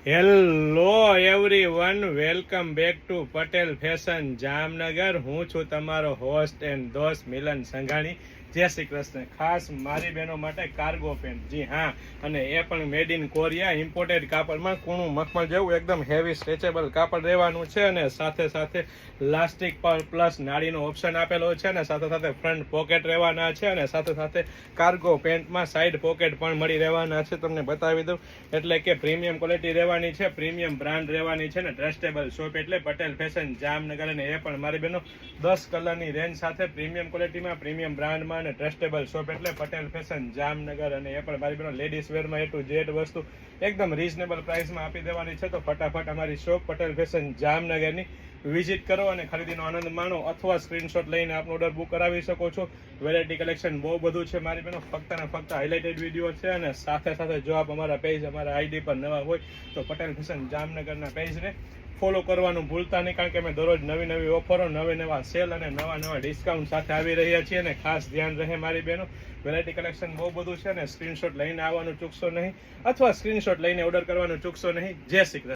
Hello everyone, welcome back to Patel fashion Jamnagar. હું છું તમારો હોસ્ટ એન્ડ દોસ્ત મિલન સંઘાણી. જય શ્રી કૃષ્ણ. ખાસ મારી બહેનો માટે કાર્ગો પેન્ટ, જી હા, અને એ પણ મેડ ઇન કોરિયા, ઇમ્પોર્ટેડ કાપડમાં કૂણું મખમલ જેવું એકદમ હેવી સ્ટ્રેચેબલ કાપડ રહેવાનું છે. અને સાથે સાથે લાસ્ટિક પર પ્લસ નાળીનો ઓપ્શન આપેલો છે. અને સાથે સાથે ફ્રન્ટ પોકેટ રહેવાના છે. અને સાથે સાથે કાર્ગો પેન્ટમાં સાઈડ પોકેટ પણ મળી રહેવાના છે. તમને બતાવી દઉં, એટલે કે પ્રીમિયમ ક્વોલિટી રહેવાની છે, પ્રીમિયમ બ્રાન્ડ રહેવાની છે, ને ટ્રસ્ટેબલ શોપ એટલે પટેલ ફેશન જામનગર. અને એ પણ મારી બહેનો 10 કલરની રેન્જ સાથે પ્રીમિયમ ક્વોલિટીમાં, પ્રીમિયમ બ્રાન્ડમાં અને ટ્રસ્ટેબલ શોપ એટલે પટેલ ફેશન જામનગર. અને એ પણ મારી બહેનો લેડીઝ વેરમાં A to Z વસ્તુ એકદમ રીઝનેબલ પ્રાઇસમાં આપી દેવાની છે. તો ફટાફટ અમારી શોપ પટેલ ફેશન જામનગરની વિઝિટ કરો અને ખરીદીનો આનંદ માણો, અથવા સ્ક્રીનશોટ લઈને આપનો ઓર્ડર બુક કરાવી શકો છો. વેરાયટી કલેક્શન બહુ બધું છે મારી બહેનો, ફક્ત ને ફક્ત હાઇલાઇટેડ વિડીયો છે. અને સાથે સાથે જો આપ અમારા પેજ, અમારા આઈડી પર નવા હોય તો પટેલ ફેશન જામનગરના પેજને ફોલો કરવાનું ભૂલતા નહીં, કારણ કે અમે દરરોજ નવી નવી ઓફરો, નવા સેલ અને નવા ડિસ્કાઉન્ટ સાથે આવી રહ્યા છીએ. અને ખાસ ધ્યાન રહે મારી બહેનો, વેરાયટી કલેક્શન બહુ બધું છે. અને સ્ક્રીનશોટ લઈને આવવાનું ચૂકશો નહીં, અથવા સ્ક્રીનશોટ લઈને ઓર્ડર કરવાનું ચૂકશો નહીં. જય શ્રી કૃષ્ણ.